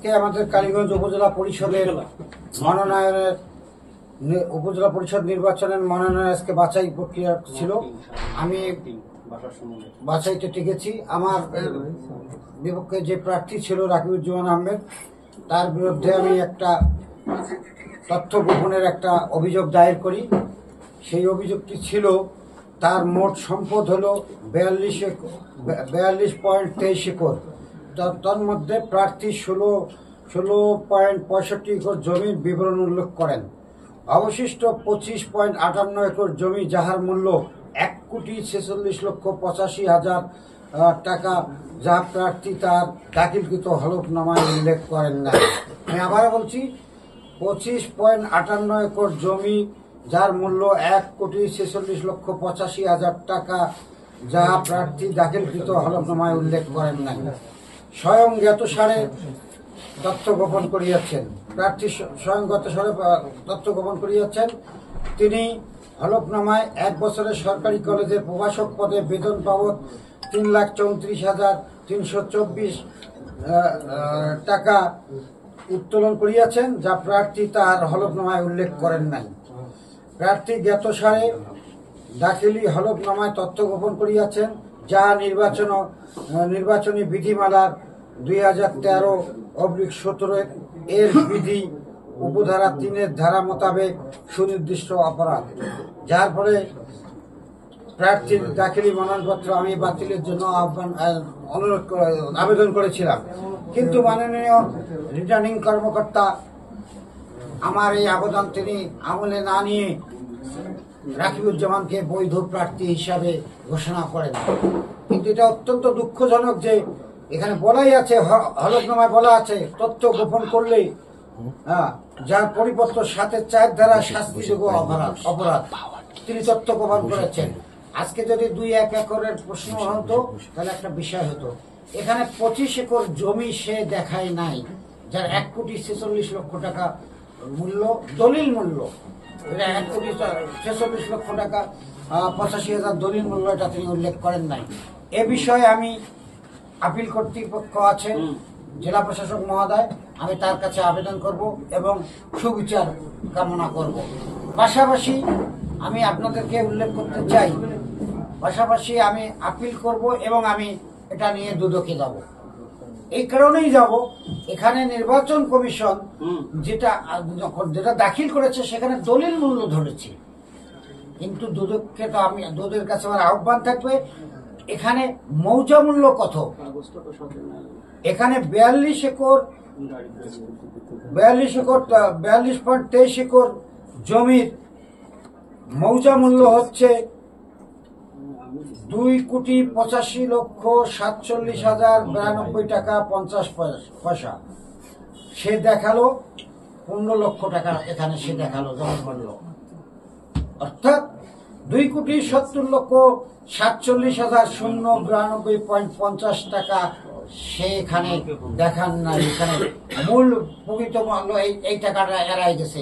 আজকে আমাদের কালীগঞ্জ উপজেলা পরিষদের উপজেলা পরিষদ নির্বাচনের মনোনয়ন আজকে বাছাই প্রক্রিয়া ছিল। আমি বাছাইতে টিকেছি। আমার বিপক্ষে যে প্রার্থী ছিল রাকিবুজ্জামান আহমেদ, তার বিরুদ্ধে আমি একটা তথ্য গোপনের একটা অভিযোগ দায়ের করি। সেই অভিযোগটি ছিল তার মোট সম্পদ হলো 42.23 একর। তার মধ্যে প্রার্থী 16.65 একর জমির বিবরণ উল্লেখ করেন। অবশিষ্ট 25.58 একর জমি, যাহার মূল্য 1,46,85,000 টাকা, যা প্রার্থী তার দাখিলকৃত হলফনামায় উল্লেখ করেন না। আমি আবার বলছি, 25.58 একর জমি, যার মূল্য 1,46,85,000 টাকা, যা প্রার্থী দাখিলকৃত হলফনামায় উল্লেখ করেন নাই। স্বয়ং জ্ঞাতসারে তথ্য গোপন করিয়াছেন। প্রার্থী স্বয়ং জ্ঞাতসারে তথ্য গোপন করিয়াছেন। তিনি হলফনামায় 1 বছরের সরকারি কলেজের প্রভাষক পদে বেতন বাবদ 3,34,324 টাকা উত্তোলন করিয়াছেন, যা প্রার্থী তার হলফনামায় উল্লেখ করেন নাই। প্রার্থী জ্ঞাতসারে দাখিলি হলফনামায় তথ্য গোপন করিয়াছেন, যা নির্বাচনী বিধিমালার 2013/17 এর বিধি উপধারা 3 ধারা মোতাবেক সুনির্দিষ্ট অপরাধ, যার ফলে প্রার্থীর দাখিলি মনোনয়নপত্র আমি বাতিলের জন্য আবেদন করেছিলাম। কিন্তু মাননীয় রিটার্নিং কর্মকর্তা আমার এই আবেদন তিনি আমলে না নিয়ে রাকিবুজ্জামানকে বৈধ প্রার্থী হিসাবে ঘোষণা করেন। কিন্তু এটা অত্যন্ত দুঃখজনক যে এখানে বলাই আছে, হলফনামায় বলা আছে, তথ্য গোপন করলেই যার পরিপত্র 7(4) ধারা শাস্তিযোগ্য অপরাধ, তিনি তথ্য গোপন করেছেন। আজকে যদি 2-1 একরের প্রশ্ন হতো তাহলে একটা বিষয় হতো। এখানে 25 একর জমি সে দেখায় নাই, যার 1,46,00,000 টাকা মূল্য, দলিল মূল্য। এটা 1,46,00,000 টাকা, 85,000 দলিল মূল্য, এটা তিনি উল্লেখ করেন নাই। এ বিষয়ে আমি আপিল কর্তৃপক্ষ আছে, জেলা প্রশাসক মহোদয়, আমি তার কাছে আবেদন করব এবং সুবিচার কামনা করব। পাশাপাশি আমি আপনাদেরকে উল্লেখ করতে চাই, পাশাপাশি আমি আপিল করব এবং আমি এটা নিয়ে দুদকে যাব। এই কারণেই যাব, এখানে নির্বাচন কমিশন যেটা দাখিল করেছে সেখানে দলিল মূল্য ধরেছে, কিন্তু দুদককে তো দুদকের কাছে আমার আহ্বান থাকবে, এখানে মৌজা মূল্য কত? এখানে 42.23 একর জমির মৌজা মূল্য হচ্ছে 2,85,47,092 টাকা 50 পয়সা। সে দেখালো 15 লক্ষ টাকা, এখানে সে দেখালো জমির মূল্য, অর্থাৎ 2,70,47,092.50 টাকা সে এখানে দেখান না। এখানে মূল প্রকৃত মূল্য এই টাকাটা এড়াই গেছে।